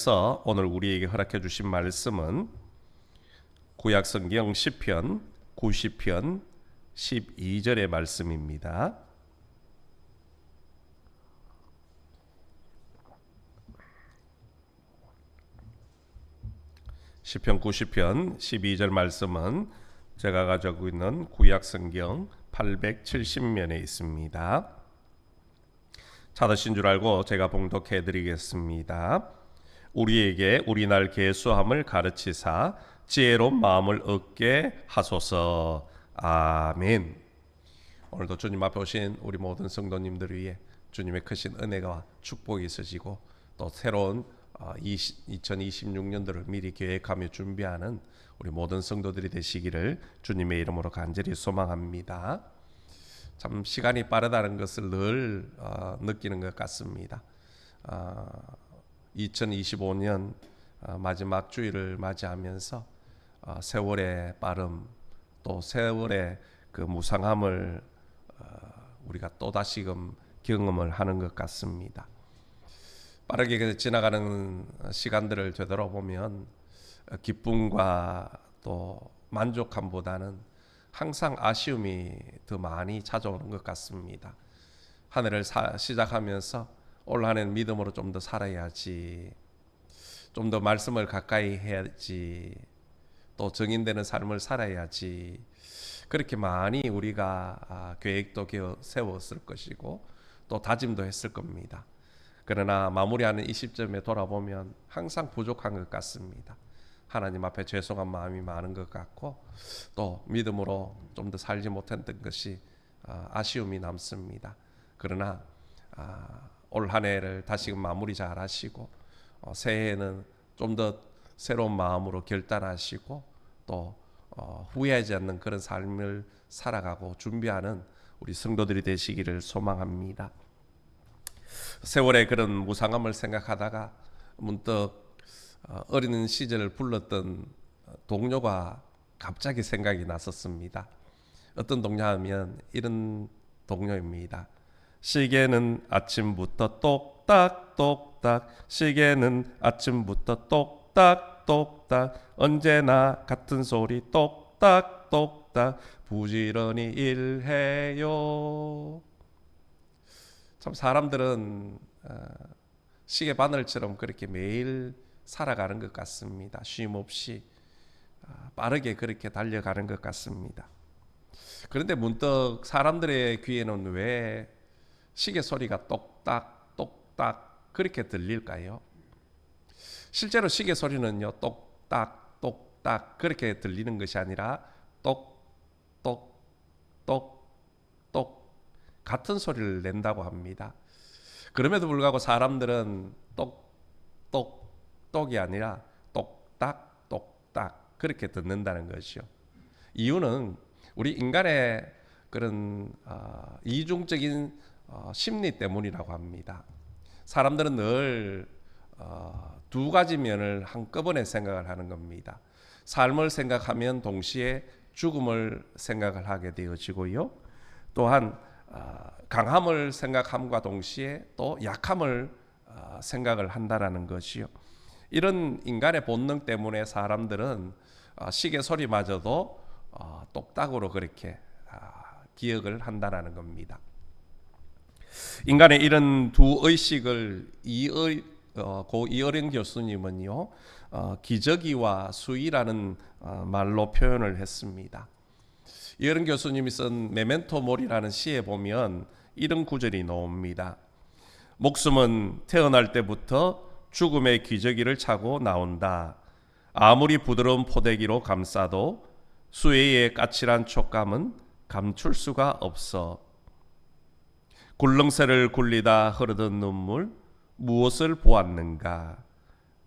그래서 오늘 우리에게 허락해 주신 말씀은 구약성경 시편 90편 12절의 말씀입니다. 시편 90편 12절 말씀은 제가 가지고 있는 구약성경 870면에 있습니다. 찾으신 줄 알고 제가 봉독해 드리겠습니다. 우리에게 우리날 계수함을 가르치사 지혜로운 마음을 얻게 하소서. 아멘. 오늘도 주님 앞에 오신 우리 모든 성도님들 위해 주님의 크신 은혜가 축복이 있으시고 또 새로운 2026년도를 미리 계획하며 준비하는 우리 모든 성도들이 되시기를 주님의 이름으로 간절히 소망합니다. 참 시간이 빠르다는 것을 늘 느끼는 것 같습니다. 2025년 마지막 주일을 맞이하면서 세월의 빠름 또 세월의 그 무상함을 우리가 또 다시금 경험을 하는 것 같습니다. 빠르게 지나가는 시간들을 되돌아보면 기쁨과 또 만족함보다는 항상 아쉬움이 더 많이 찾아오는 것 같습니다. 한 해를 시작하면서 올 한 해는 믿음으로 좀 더 살아야지, 좀 더 말씀을 가까이 해야지, 또 정인되는 삶을 살아야지, 그렇게 많이 우리가 계획도 세웠을 것이고 또 다짐도 했을 겁니다. 그러나 마무리하는 이 시점에 돌아보면 항상 부족한 것 같습니다. 하나님 앞에 죄송한 마음이 많은 것 같고 또 믿음으로 좀 더 살지 못했던 것이 아쉬움이 남습니다. 그러나 올 한 해를 다시금 마무리 잘 하시고 새해에는 좀 더 새로운 마음으로 결단하시고 또 후회하지 않는 그런 삶을 살아가고 준비하는 우리 성도들이 되시기를 소망합니다. 세월의 그런 무상함을 생각하다가 문득 어린 시절을 불렀던 동요가 갑자기 생각이 났었습니다. 어떤 동요하면 이런 동요입니다. 시계는 아침부터 똑딱똑딱, 시계는 아침부터 똑딱똑딱, 언제나 같은 소리 똑딱똑딱, 부지런히 일해요. 참 사람들은 시계 바늘처럼 그렇게 매일 살아가는 것 같습니다. 쉼 없이 빠르게 그렇게 달려가는 것 같습니다. 그런데 문득 사람들의 귀에는 왜 시계 소리가 똑딱 똑딱 그렇게 들릴까요? 실제로 시계 소리는요 똑딱 똑딱 그렇게 들리는 것이 아니라 똑똑 똑똑 같은 소리를 낸다고 합니다. 그럼에도 불구하고 사람들은 똑똑 똑이 아니라 똑딱 똑딱 그렇게 듣는다는 것이요. 이유는 우리 인간의 그런 이중적인 심리 때문이라고 합니다. 사람들은 늘 두 가지 면을 한꺼번에 생각을 하는 겁니다. 삶을 생각하면 동시에 죽음을 생각을 하게 되어지고요. 또한 강함을 생각함과 동시에 또 약함을 생각을 한다라는 것이요. 이런 인간의 본능 때문에 사람들은 시계 소리마저도 똑딱으로 그렇게 기억을 한다라는 겁니다. 인간의 이런 두 의식을 고 이어령 교수님은요 기저귀와 수위라는 말로 표현을 했습니다. 이어령 교수님이 쓴 메멘토 모리라는 시에 보면 이런 구절이 나옵니다. 목숨은 태어날 때부터 죽음의 기저귀를 차고 나온다. 아무리 부드러운 포대기로 감싸도 수혜의 까칠한 촉감은 감출 수가 없어. 굴렁쇠를 굴리다 흐르던 눈물 무엇을 보았는가.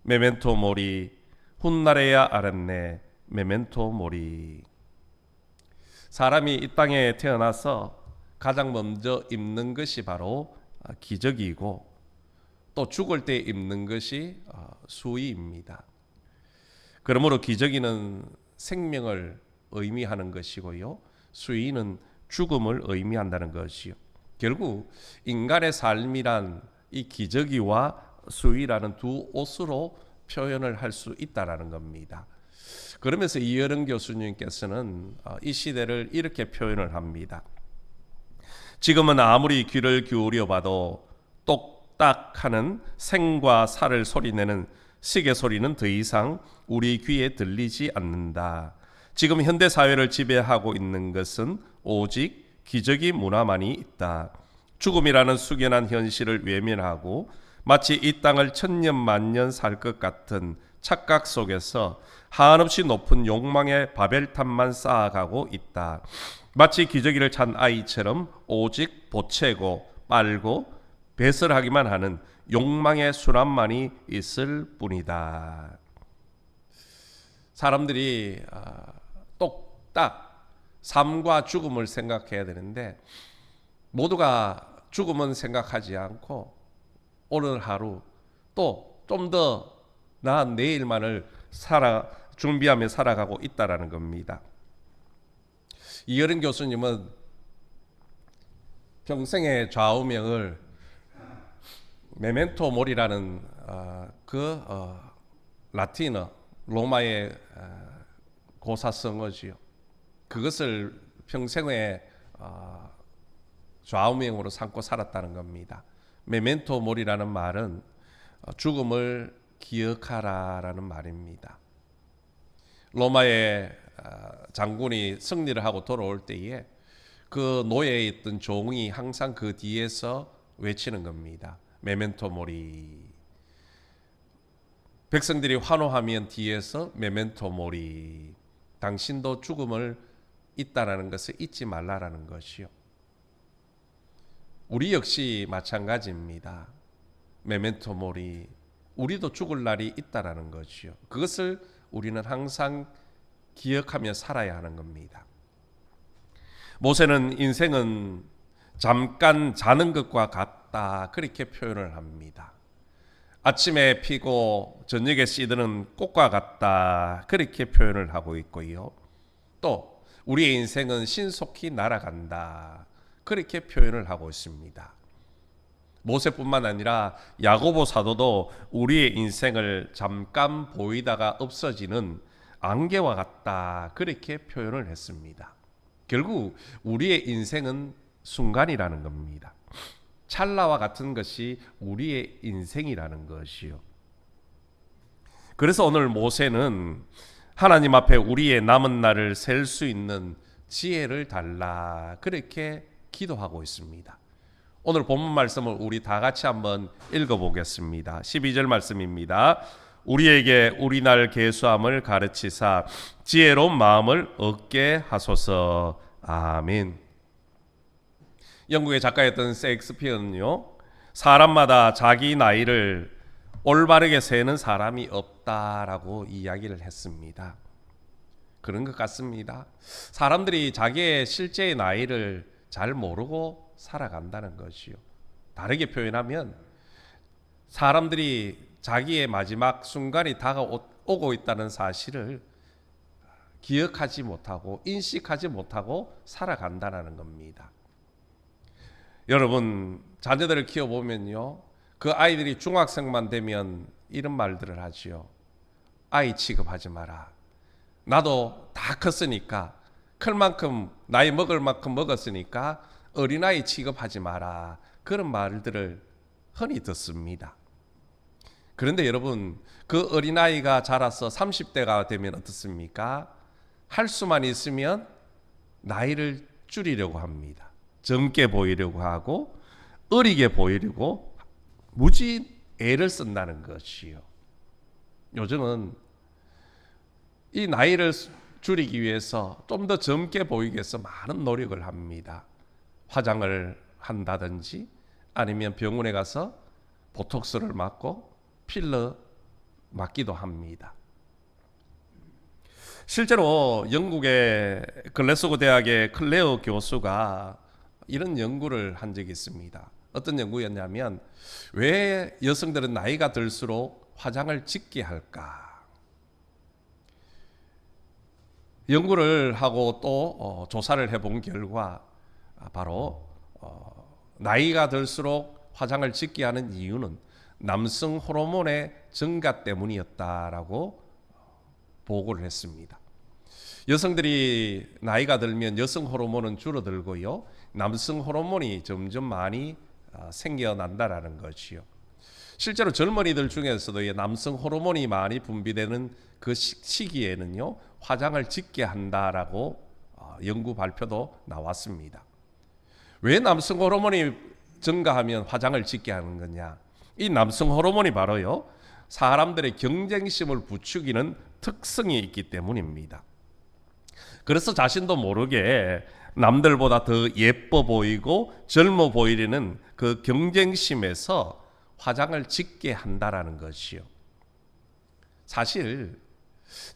메멘토 모리 훗날에야 알았네. 메멘토 모리. 사람이 이 땅에 태어나서 가장 먼저 입는 것이 바로 기저귀이고 또 죽을 때 입는 것이 수의입니다. 그러므로 기저귀는 생명을 의미하는 것이고요. 수의는 죽음을 의미한다는 것이요. 결국 인간의 삶이란 이 기저귀와 수의라는 두 옷으로 표현을 할 수 있다라는 겁니다. 그러면서 이여름 교수님께서는 이 시대를 이렇게 표현을 합니다. 지금은 아무리 귀를 기울여 봐도 똑딱하는 생과 살을 소리내는 시계 소리는 더 이상 우리 귀에 들리지 않는다. 지금 현대 사회를 지배하고 있는 것은 오직 기적의 문화만이 있다. 죽음이라는 숙연한 현실을 외면하고 마치 이 땅을 천년 만년 살 것 같은 착각 속에서 한없이 높은 욕망의 바벨탑만 쌓아가고 있다. 마치 기저귀를 찬 아이처럼 오직 보채고 빨고 배설하기만 하는 욕망의 수란만이 있을 뿐이다. 사람들이 똑딱 삶과 죽음을 생각해야 되는데 모두가 죽음은 생각하지 않고 오늘 하루 또 좀 더 나은 내일만을 준비하며 살아가고 있다라는 겁니다. 이여름 교수님은 평생의 좌우명을 메멘토 모리라는 라틴어 로마의 고사성어지요. 그것을 평생의 좌우명으로 삼고 살았다는 겁니다. 메멘토 모리라는 말은 죽음을 기억하라라는 말입니다. 로마의 장군이 승리를 하고 돌아올 때에 그 노예에 있던 종이 항상 그 뒤에서 외치는 겁니다. 메멘토 모리. 백성들이 환호하면 뒤에서 메멘토 모리. 당신도 죽음을 있다라는 것을 잊지 말라라는 것이요. 우리 역시 마찬가지입니다. 메멘토 모리. 우리도 죽을 날이 있다라는 것이요. 그것을 우리는 항상 기억하며 살아야 하는 겁니다. 모세는 인생은 잠깐 자는 것과 같다 그렇게 표현을 합니다. 아침에 피고 저녁에 시드는 꽃과 같다 그렇게 표현을 하고 있고요. 또 우리의 인생은 신속히 날아간다 그렇게 표현을 하고 있습니다. 모세뿐만 아니라 야고보 사도도 우리의 인생을 잠깐 보이다가 없어지는 안개와 같다 그렇게 표현을 했습니다. 결국 우리의 인생은 순간이라는 겁니다. 찰나와 같은 것이 우리의 인생이라는 것이요. 그래서 오늘 모세는 하나님 앞에 우리의 남은 날을 셀 수 있는 지혜를 달라 그렇게 기도하고 있습니다. 오늘 본문 말씀을 우리 다 같이 한번 읽어보겠습니다. 12절 말씀입니다. 우리에게 우리 날 계수함을 가르치사 지혜로운 마음을 얻게 하소서. 아멘. 영국의 작가였던 셰익스피어는요, 사람마다 자기 나이를 올바르게 세는 사람이 없다라고 이야기를 했습니다. 그런 것 같습니다. 사람들이 자기의 실제의 나이를 잘 모르고 살아간다는 것이요. 다르게 표현하면 사람들이 자기의 마지막 순간이 다가오고 있다는 사실을 기억하지 못하고 인식하지 못하고 살아간다는 겁니다. 여러분 자녀들을 키워보면요, 그 아이들이 중학생만 되면 이런 말들을 하지요. 아이 취급하지 마라. 나도 다 컸으니까, 클 만큼 나이 먹을 만큼 먹었으니까 어린아이 취급하지 마라. 그런 말들을 흔히 듣습니다. 그런데 여러분, 그 어린아이가 자라서 30대가 되면 어떻습니까? 할 수만 있으면 나이를 줄이려고 합니다. 젊게 보이려고 하고 어리게 보이려고 무지 애를 쓴다는 것이요. 요즘은 이 나이를 줄이기 위해서 좀 더 젊게 보이기 위해서 많은 노력을 합니다. 화장을 한다든지 아니면 병원에 가서 보톡스를 맞고 필러 맞기도 합니다. 실제로 영국의 글래스고 대학의 클레어 교수가 이런 연구를 한 적이 있습니다. 어떤 연구였냐면, 왜 여성들은 나이가 들수록 화장을 짓게 할까? 연구를 하고 또 조사를 해본 결과 바로 나이가 들수록 화장을 짓게 하는 이유는 남성 호르몬의 증가 때문이었다라고 보고를 했습니다. 여성들이 나이가 들면 여성 호르몬은 줄어들고요, 남성 호르몬이 점점 많이 생겨난다라는 것이요. 실제로 젊은이들 중에서도 남성 호르몬이 많이 분비되는 그 시기에는요, 화장을 짓게 한다라고 연구 발표도 나왔습니다. 왜 남성 호르몬이 증가하면 화장을 짓게 하는 거냐? 이 남성 호르몬이 바로요, 사람들의 경쟁심을 부추기는 특성이 있기 때문입니다. 그래서 자신도 모르게 남들보다 더 예뻐 보이고 젊어 보이려는 그 경쟁심에서 화장을 짓게 한다라는 것이요. 사실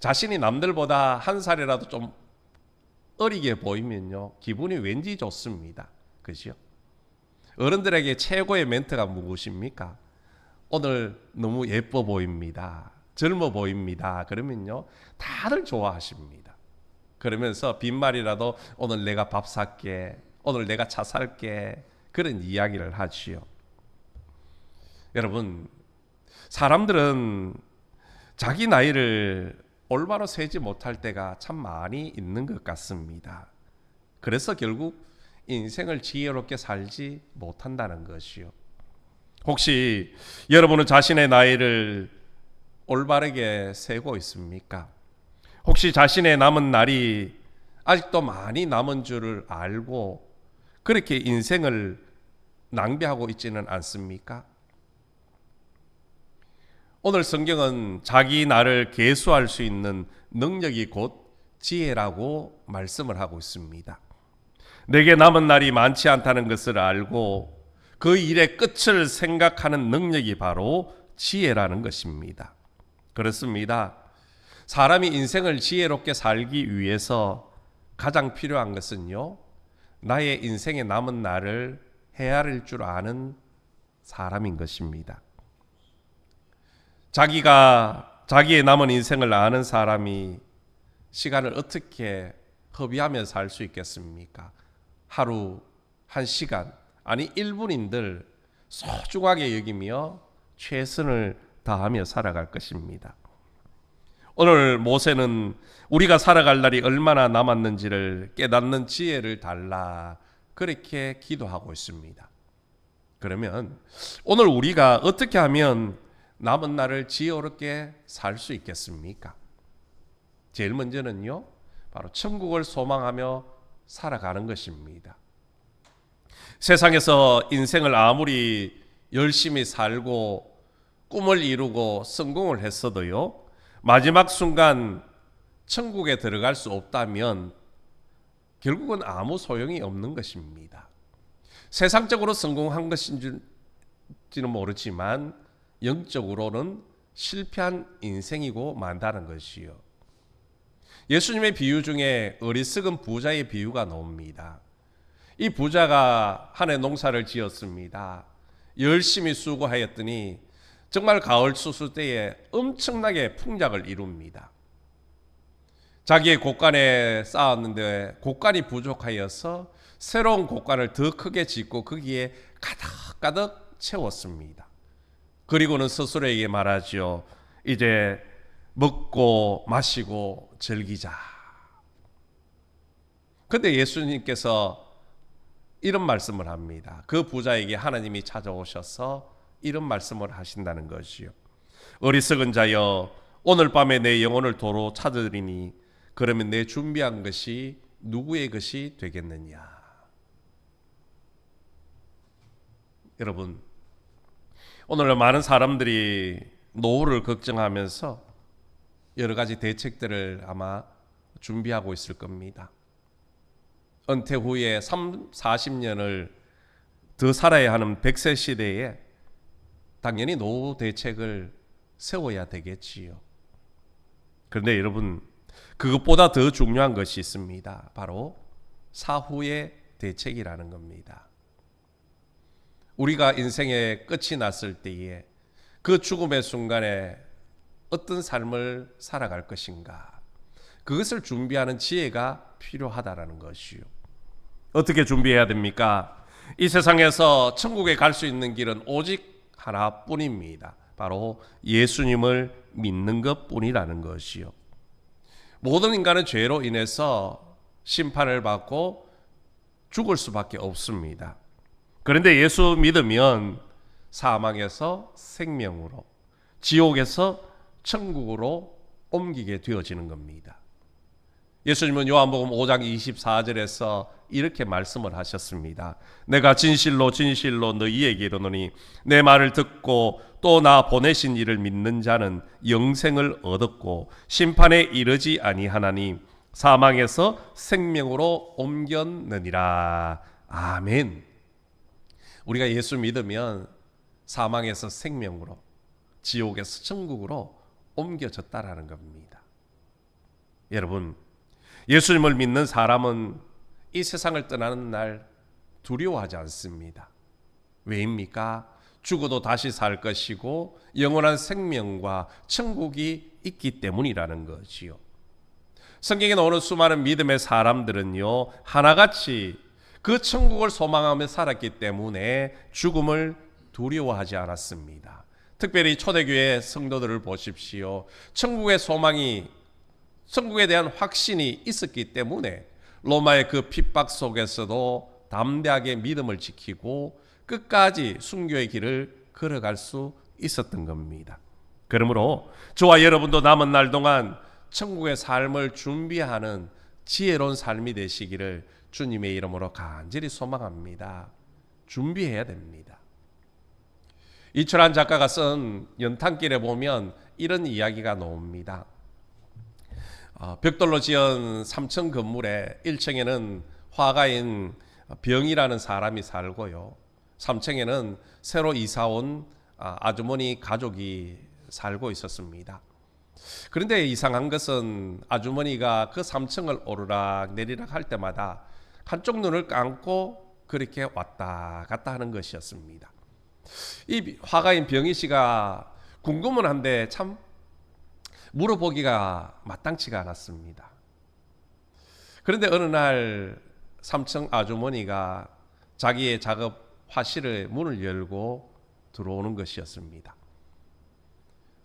자신이 남들보다 한 살이라도 좀 어리게 보이면요, 기분이 왠지 좋습니다. 그죠? 어른들에게 최고의 멘트가 무엇입니까? 오늘 너무 예뻐 보입니다. 젊어 보입니다. 그러면요, 다들 좋아하십니다. 그러면서 빈말이라도 오늘 내가 밥 살게, 오늘 내가 차 살게, 그런 이야기를 하지요. 여러분, 사람들은 자기 나이를 올바로 세지 못할 때가 참 많이 있는 것 같습니다. 그래서 결국 인생을 지혜롭게 살지 못한다는 것이요. 혹시 여러분은 자신의 나이를 올바르게 세고 있습니까? 혹시 자신의 남은 날이 아직도 많이 남은 줄을 알고 그렇게 인생을 낭비하고 있지는 않습니까? 오늘 성경은 자기 나를 계수할 수 있는 능력이 곧 지혜라고 말씀을 하고 있습니다. 내게 남은 날이 많지 않다는 것을 알고 그 일의 끝을 생각하는 능력이 바로 지혜라는 것입니다. 그렇습니다. 사람이 인생을 지혜롭게 살기 위해서 가장 필요한 것은요, 나의 인생의 남은 날을 헤아릴 줄 아는 사람인 것입니다. 자기가 자기의 남은 인생을 아는 사람이 시간을 어떻게 허비하며 살 수 있겠습니까? 하루, 한 시간, 아니 1분인들 소중하게 여기며 최선을 다하며 살아갈 것입니다. 오늘 모세는 우리가 살아갈 날이 얼마나 남았는지를 깨닫는 지혜를 달라, 그렇게 기도하고 있습니다. 그러면 오늘 우리가 어떻게 하면 남은 날을 지혜롭게 살 수 있겠습니까? 제일 먼저는요, 바로 천국을 소망하며 살아가는 것입니다. 세상에서 인생을 아무리 열심히 살고 꿈을 이루고 성공을 했어도요, 마지막 순간 천국에 들어갈 수 없다면 결국은 아무 소용이 없는 것입니다. 세상적으로 성공한 것인지는 모르지만 영적으로는 실패한 인생이고 만다는 것이요. 예수님의 비유 중에 어리석은 부자의 비유가 나옵니다. 이 부자가 한 해 농사를 지었습니다. 열심히 수고하였더니 정말 가을 추수 때에 엄청나게 풍작을 이룹니다. 자기의 곡간에 쌓았는데 곡간이 부족하여서 새로운 곡간을 더 크게 짓고 거기에 가득가득 채웠습니다. 그리고는 스스로에게 말하죠. 이제 먹고 마시고 즐기자. 근데 예수님께서 이런 말씀을 합니다. 그 부자에게 하나님이 찾아오셔서 이런 말씀을 하신다는 것이요. 어리석은 자여, 오늘 밤에 내 영혼을 도로 찾으리니 그러면 내 준비한 것이 누구의 것이 되겠느냐. 여러분, 오늘 많은 사람들이 노후를 걱정하면서 여러 가지 대책들을 아마 준비하고 있을 겁니다. 은퇴 후에 40년을 더 살아야 하는 100세 시대에 당연히 노후 대책을 세워야 되겠지요. 그런데 여러분, 그것보다 더 중요한 것이 있습니다. 바로 사후의 대책이라는 겁니다. 우리가 인생의 끝이 났을 때에 그 죽음의 순간에 어떤 삶을 살아갈 것인가, 그것을 준비하는 지혜가 필요하다라는 것이요. 어떻게 준비해야 됩니까? 이 세상에서 천국에 갈 수 있는 길은 오직 하나뿐입니다. 바로 예수님을 믿는 것뿐이라는 것이요. 모든 인간은 죄로 인해서 심판을 받고 죽을 수밖에 없습니다. 그런데 예수 믿으면 사망에서 생명으로, 지옥에서 천국으로 옮기게 되어지는 겁니다. 예수님은 요한복음 5장 24절에서 이렇게 말씀을 하셨습니다. 내가 진실로 진실로 너희에게 이르노니 내 말을 듣고 또 나 보내신 이를 믿는 자는 영생을 얻었고 심판에 이르지 아니하나니 사망에서 생명으로 옮겼느니라. 아멘. 우리가 예수 믿으면 사망에서 생명으로, 지옥에서 천국으로 옮겨졌다라는 겁니다. 여러분, 예수님을 믿는 사람은 이 세상을 떠나는 날 두려워하지 않습니다. 왜입니까? 죽어도 다시 살 것이고 영원한 생명과 천국이 있기 때문이라는 거지요. 성경에 나오는 수많은 믿음의 사람들은요, 하나같이 그 천국을 소망하며 살았기 때문에 죽음을 두려워하지 않았습니다. 특별히 초대교회 성도들을 보십시오. 천국의 소망이, 천국에 대한 확신이 있었기 때문에 로마의 그 핍박 속에서도 담대하게 믿음을 지키고 끝까지 순교의 길을 걸어갈 수 있었던 겁니다. 그러므로 저와 여러분도 남은 날 동안 천국의 삶을 준비하는 지혜로운 삶이 되시기를 주님의 이름으로 간절히 소망합니다. 준비해야 됩니다. 이철환 작가가 쓴 연탄길에 보면 이런 이야기가 나옵니다. 벽돌로 지은 3층 건물에 1층에는 화가인 병이라는 사람이 살고요. 3층에는 새로 이사온 아주머니 가족이 살고 있었습니다. 그런데 이상한 것은 아주머니가 그 3층을 오르락 내리락 할 때마다 한쪽 눈을 감고 그렇게 왔다 갔다 하는 것이었습니다. 이 화가인 병희 씨가 궁금은 한데 참 물어보기가 마땅치가 않았습니다. 그런데 어느 날 3층 아주머니가 자기의 작업 화실의 문을 열고 들어오는 것이었습니다.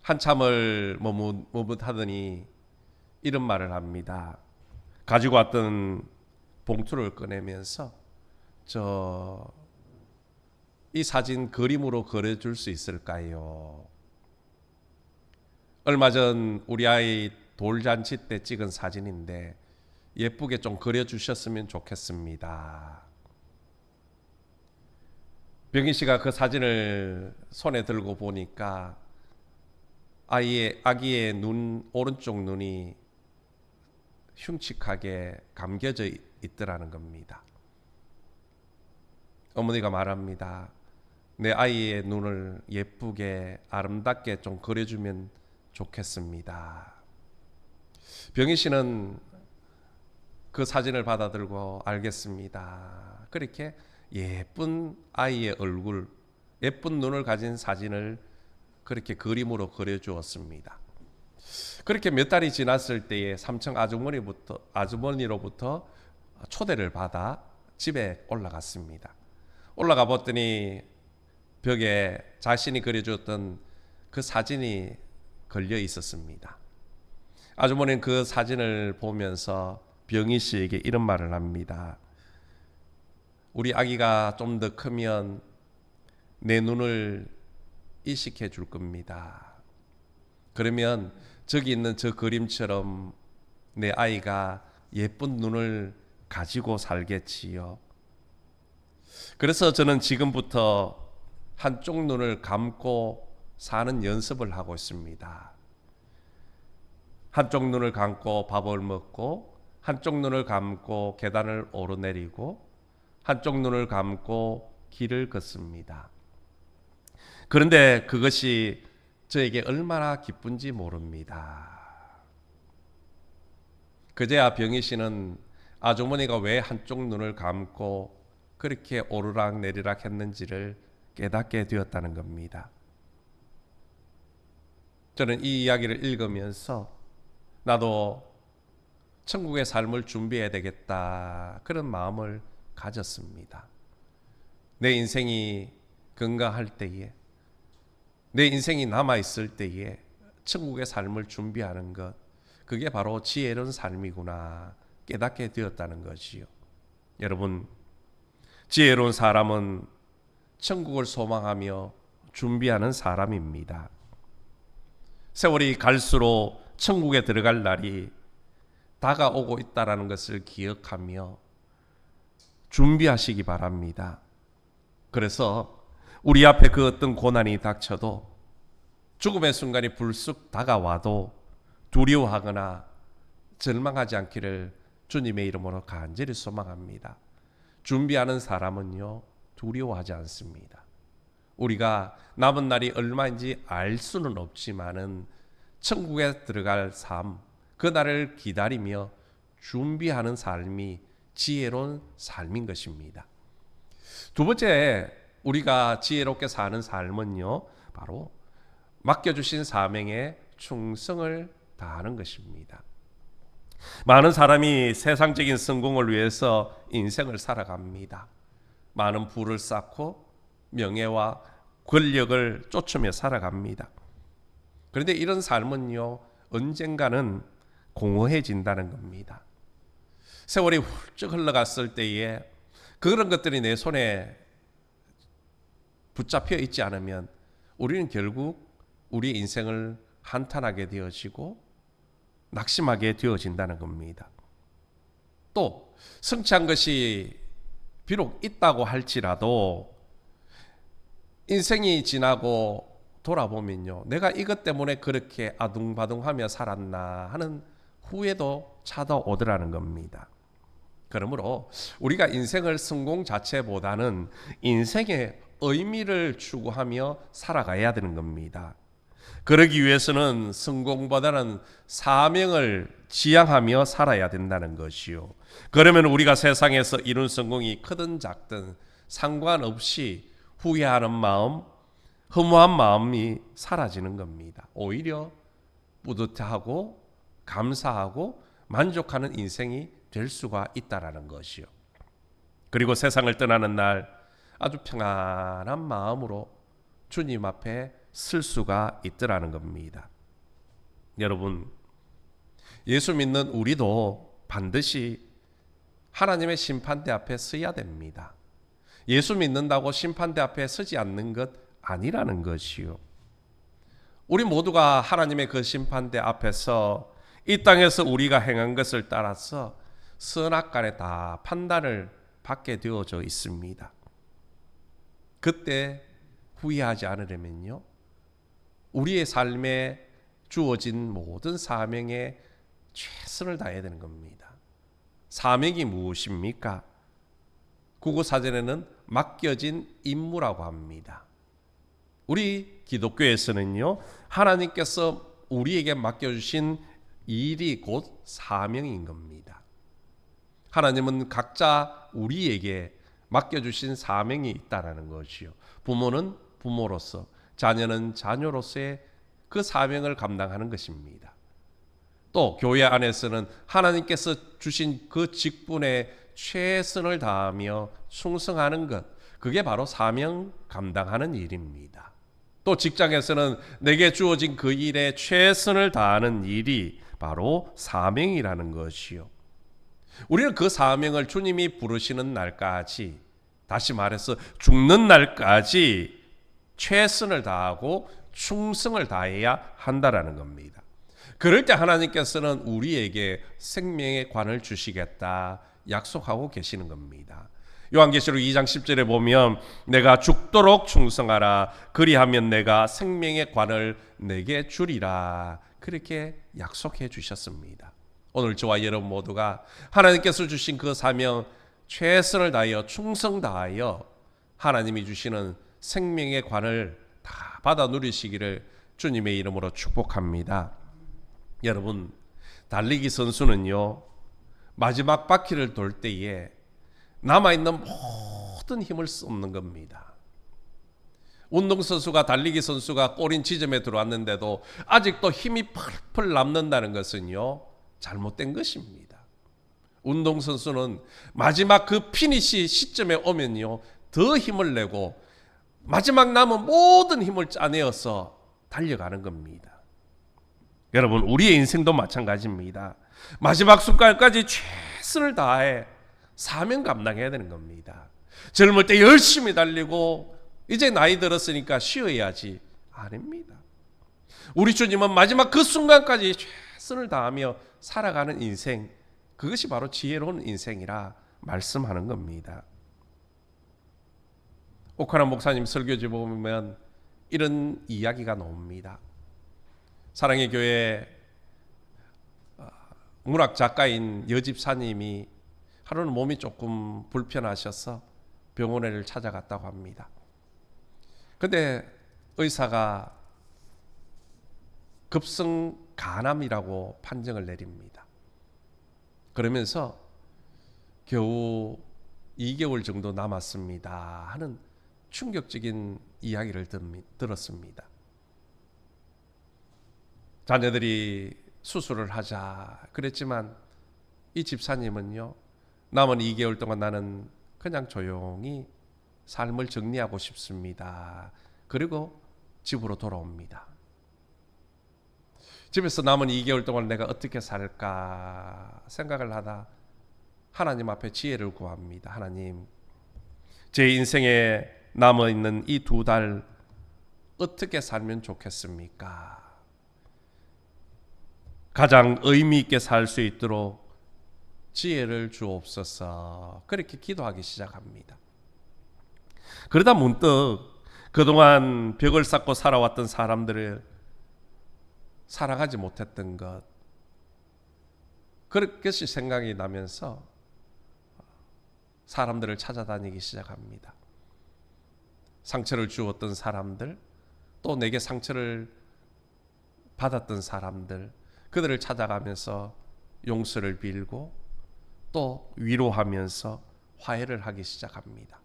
한참을 머뭇하더니 이런 말을 합니다. 가지고 왔던 봉투를 꺼내면서 이 사진 그림으로 그려줄 수 있을까요? 얼마 전 우리 아이 돌잔치 때 찍은 사진인데 예쁘게 좀 그려주셨으면 좋겠습니다. 병희 씨가 그 사진을 손에 들고 보니까 아기의 오른쪽 눈이 흉측하게 감겨져 있더라는 겁니다. 어머니가 말합니다. 내 아이의 눈을 예쁘게 아름답게 좀 그려주면 좋겠습니다. 병희 씨는 그 사진을 받아들고 알겠습니다. 그렇게 예쁜 아이의 얼굴, 예쁜 눈을 가진 사진을 그렇게 그림으로 그려주었습니다. 그렇게 몇 달이 지났을 때에 3층 아주머니로부터 초대를 받아 집에 올라갔습니다. 올라가 봤더니 벽에 자신이 그려주었던 그 사진이 걸려 있었습니다. 아주머니는 그 사진을 보면서 병희 씨에게 이런 말을 합니다. 우리 아기가 좀 더 크면 내 눈을 이식해 줄 겁니다. 그러면 저기 있는 저 그림처럼 내 아이가 예쁜 눈을 가지고 살겠지요. 그래서 저는 지금부터 한쪽 눈을 감고 사는 연습을 하고 있습니다. 한쪽 눈을 감고 밥을 먹고, 한쪽 눈을 감고 계단을 오르내리고, 한쪽 눈을 감고 길을 걷습니다. 그런데 그것이 저에게 얼마나 기쁜지 모릅니다. 그제야 병희 씨는 아주머니가 왜 한쪽 눈을 감고 그렇게 오르락 내리락 했는지를 깨닫게 되었다는 겁니다. 저는 이 이야기를 읽으면서 나도 천국의 삶을 준비해야 되겠다, 그런 마음을 가졌습니다. 내 인생이 건강할 때에, 내 인생이 남아있을 때에 천국의 삶을 준비하는 것, 그게 바로 지혜로운 삶이구나 깨닫게 되었다는 것이요. 여러분, 지혜로운 사람은 천국을 소망하며 준비하는 사람입니다. 세월이 갈수록 천국에 들어갈 날이 다가오고 있다는 것을 기억하며 준비하시기 바랍니다. 그래서 우리 앞에 그 어떤 고난이 닥쳐도 죽음의 순간이 불쑥 다가와도 두려워하거나 절망하지 않기를 주님의 이름으로 간절히 소망합니다. 준비하는 사람은요, 두려워하지 않습니다. 우리가 남은 날이 얼마인지 알 수는 없지만은 천국에 들어갈 삶, 그 날을 기다리며 준비하는 삶이 지혜로운 삶인 것입니다. 두 번째, 우리가 지혜롭게 사는 삶은요, 바로 맡겨주신 사명에 충성을 다하는 것입니다. 많은 사람이 세상적인 성공을 위해서 인생을 살아갑니다. 많은 부를 쌓고 명예와 권력을 쫓으며 살아갑니다. 그런데 이런 삶은요, 언젠가는 공허해진다는 겁니다. 세월이 훌쩍 흘러갔을 때에 그런 것들이 내 손에 붙잡혀 있지 않으면 우리는 결국 우리 인생을 한탄하게 되어지고 낙심하게 되어진다는 겁니다. 또 성취한 것이 비록 있다고 할지라도 인생이 지나고 돌아보면요, 내가 이것 때문에 그렇게 아둥바둥하며 살았나 하는 후회도 찾아오더라는 겁니다. 그러므로 우리가 인생을 성공 자체보다는 인생의 의미를 추구하며 살아가야 되는 겁니다. 그러기 위해서는 성공보다는 사명을 지향하며 살아야 된다는 것이요. 그러면 우리가 세상에서 이룬 성공이 크든 작든 상관없이 후회하는 마음, 허무한 마음이 사라지는 겁니다. 오히려 뿌듯하고 감사하고 만족하는 인생이 될 수가 있다라는 것이요. 그리고 세상을 떠나는 날 아주 평안한 마음으로 주님 앞에 쓸 수가 있더라는 겁니다. 여러분, 예수 믿는 우리도 반드시 하나님의 심판대 앞에 서야 됩니다. 예수 믿는다고 심판대 앞에 서지 않는 것 아니라는 것이요. 우리 모두가 하나님의 그 심판대 앞에서 이 땅에서 우리가 행한 것을 따라서 선악간에 다 판단을 받게 되어져 있습니다. 그때 후회하지 않으려면요, 우리의 삶에 주어진 모든 사명에 최선을 다해야 되는 겁니다. 사명이 무엇입니까? 국어사전에는 맡겨진 임무라고 합니다. 우리 기독교에서는요, 하나님께서 우리에게 맡겨주신 일이 곧 사명인 겁니다. 하나님은 각자 우리에게 맡겨주신 사명이 있다라는 것이요. 부모는 부모로서, 자녀는 자녀로서의 그 사명을 감당하는 것입니다. 또 교회 안에서는 하나님께서 주신 그 직분에 최선을 다하며 충성하는 것, 그게 바로 사명 감당하는 일입니다. 또 직장에서는 내게 주어진 그 일에 최선을 다하는 일이 바로 사명이라는 것이요. 우리는 그 사명을 주님이 부르시는 날까지, 다시 말해서 죽는 날까지 최선을 다하고 충성을 다해야 한다라는 겁니다. 그럴 때 하나님께서는 우리에게 생명의 관을 주시겠다 약속하고 계시는 겁니다. 요한계시록 2장 10절에 보면 내가 죽도록 충성하라, 그리하면 내가 생명의 관을 내게 주리라, 그렇게 약속해 주셨습니다. 오늘 저와 여러분 모두가 하나님께서 주신 그 사명 최선을 다하여 충성 다하여 하나님이 주시는 생명의 관을 다 받아 누리시기를 주님의 이름으로 축복합니다. 여러분, 달리기 선수는요, 마지막 바퀴를 돌 때에 남아있는 모든 힘을 쏟는 겁니다. 운동선수가, 달리기 선수가 골인 지점에 들어왔는데도 아직도 힘이 펄펄 남는다는 것은요, 잘못된 것입니다. 운동선수는 마지막 그 피니시 시점에 오면요, 더 힘을 내고 마지막 남은 모든 힘을 짜내어서 달려가는 겁니다. 여러분, 우리의 인생도 마찬가지입니다. 마지막 순간까지 최선을 다해 사명 감당해야 되는 겁니다. 젊을 때 열심히 달리고 이제 나이 들었으니까 쉬어야지. 아닙니다. 우리 주님은 마지막 그 순간까지 최선을 다하며 살아가는 인생, 그것이 바로 지혜로운 인생이라 말씀하는 겁니다. 오카람 목사님 설교지 보면 이런 이야기가 나옵니다. 사랑의 교회 문학 작가인 여집사님이 하루는 몸이 조금 불편하셔서 병원을 찾아갔다고 합니다. 근데 의사가 급성 간암이라고 판정을 내립니다. 그러면서 겨우 2개월 정도 남았습니다 하는 충격적인 이야기를 들었습니다. 자녀들이 수술을 하자 그랬지만 이 집사님은요, 남은 2개월 동안 나는 그냥 조용히 삶을 정리하고 싶습니다. 그리고 집으로 돌아옵니다. 집에서 남은 2개월 동안 내가 어떻게 살까 생각을 하다 하나님 앞에 지혜를 구합니다. 하나님, 제 인생에 남아있는 이 2달 어떻게 살면 좋겠습니까? 가장 의미 있게 살 수 있도록 지혜를 주옵소서. 그렇게 기도하기 시작합니다. 그러다 문득 그동안 벽을 쌓고 살아왔던 사람들을 살아가지 못했던 것, 그것이 생각이 나면서 사람들을 찾아다니기 시작합니다. 상처를 주었던 사람들, 또 내게 상처를 받았던 사람들, 그들을 찾아가면서 용서를 빌고 또 위로하면서 화해를 하기 시작합니다.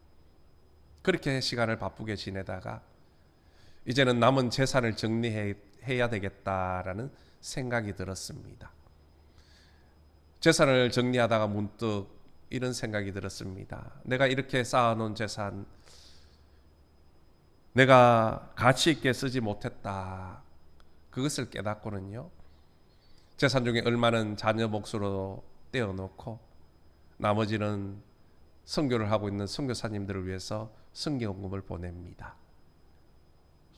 그렇게 시간을 바쁘게 지내다가 이제는 남은 재산을 정리해야 되겠다라는 생각이 들었습니다. 재산을 정리하다가 문득 이런 생각이 들었습니다. 내가 이렇게 쌓아놓은 재산, 내가 가치 있게 쓰지 못했다. 그것을 깨닫고는요, 재산 중에 얼마는 자녀 몫으로 떼어놓고 나머지는 선교를 하고 있는 선교사님들을 위해서 선교금을 보냅니다.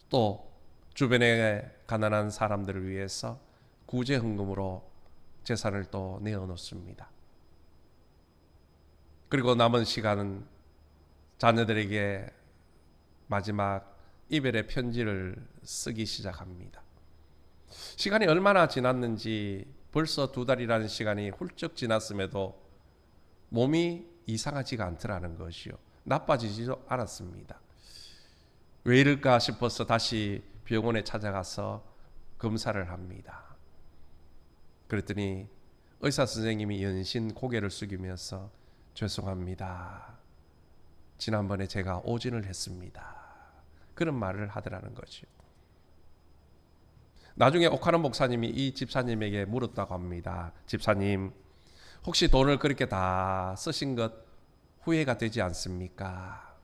또 주변에 가난한 사람들을 위해서 구제헌금으로 재산을 또 내어놓습니다. 그리고 남은 시간은 자녀들에게 마지막 이별의 편지를 쓰기 시작합니다. 시간이 얼마나 지났는지 벌써 2달이라는 시간이 훌쩍 지났음에도 몸이 이상하지가 않더라는 것이요, 나빠지지도 않았습니다. 왜 이럴까 싶어서 다시 병원에 찾아가서 검사를 합니다. 그랬더니 의사 선생님이 연신 고개를 숙이면서 죄송합니다, 지난번에 제가 오진을 했습니다, 그런 말을 하더라는 거죠. 나중에 오카는 목사님이 이 집사님에게 물었다고 합니다. 집사님, 혹시 돈을 그렇게 다 쓰신 것 후회가 되지 않습니까?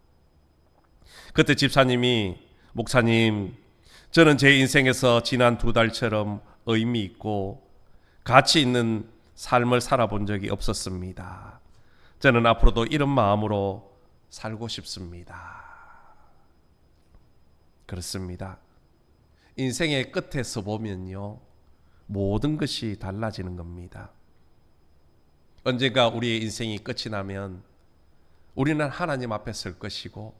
그때 집사님이, 목사님, 저는 제 인생에서 지난 2달처럼 의미 있고 가치 있는 삶을 살아본 적이 없었습니다. 저는 앞으로도 이런 마음으로 살고 싶습니다. 그렇습니다. 인생의 끝에서 보면요, 모든 것이 달라지는 겁니다. 언젠가 우리의 인생이 끝이 나면 우리는 하나님 앞에 설 것이고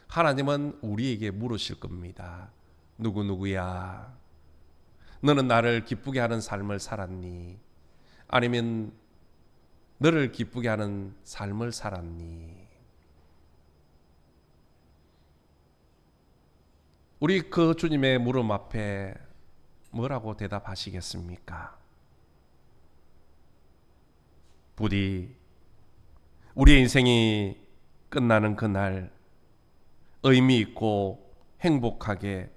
하나님은 우리에게 물으실 겁니다. 누구누구야, 너는 나를 기쁘게 하는 삶을 살았니? 아니면 너를 기쁘게 하는 삶을 살았니? 우리 그 주님의 물음 앞에 뭐라고 대답하시겠습니까? 부디 우리의 인생이 끝나는 그날 의미 있고 행복하게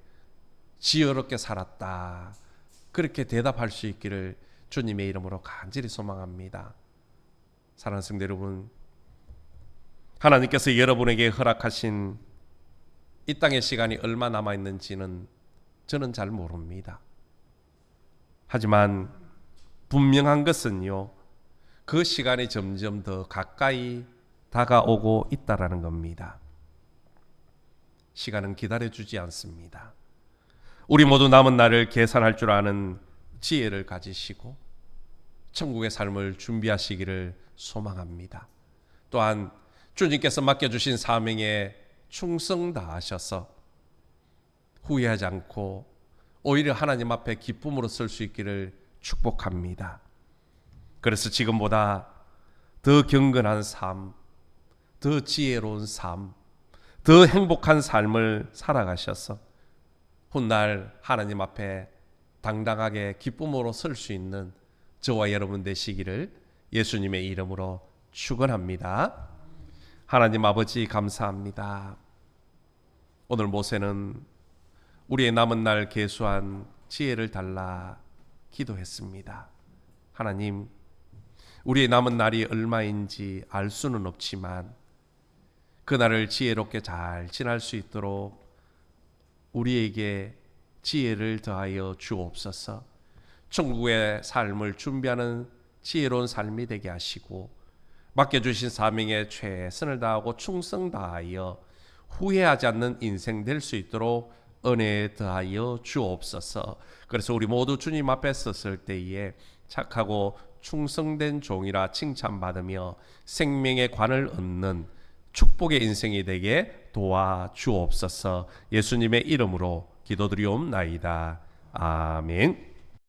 지혜롭게 살았다, 그렇게 대답할 수 있기를 주님의 이름으로 간절히 소망합니다. 사랑하는 성도 여러분, 하나님께서 여러분에게 허락하신 이 땅의 시간이 얼마 남아 있는지는 저는 잘 모릅니다. 하지만 분명한 것은요, 그 시간이 점점 더 가까이 다가오고 있다라는 겁니다. 시간은 기다려주지 않습니다. 우리 모두 남은 날을 계산할 줄 아는 지혜를 가지시고 천국의 삶을 준비하시기를 소망합니다. 또한 주님께서 맡겨주신 사명에 충성 다하셔서 후회하지 않고 오히려 하나님 앞에 기쁨으로 설 수 있기를 축복합니다. 그래서 지금보다 더 경건한 삶, 더 지혜로운 삶, 더 행복한 삶을 살아가셔서 훗날 하나님 앞에 당당하게 기쁨으로 설 수 있는 저와 여러분 되시기를 예수님의 이름으로 축원합니다. 하나님 아버지 감사합니다. 오늘 모세는 우리의 남은 날 계수한 지혜를 달라 기도했습니다. 하나님, 우리의 남은 날이 얼마인지 알 수는 없지만 그날을 지혜롭게 잘 지날 수 있도록 우리에게 지혜를 더하여 주옵소서. 천국의 삶을 준비하는 지혜로운 삶이 되게 하시고 맡겨주신 사명에 최선을 다하고 충성 다하여 후회하지 않는 인생 될 수 있도록 은혜 더하여 주옵소서. 그래서 우리 모두 주님 앞에 섰을 때에 착하고 충성된 종이라 칭찬받으며 생명의 관을 얻는 축복의 인생이 되게 도와주옵소서. 예수님의 이름으로 기도드리옵나이다. 아멘.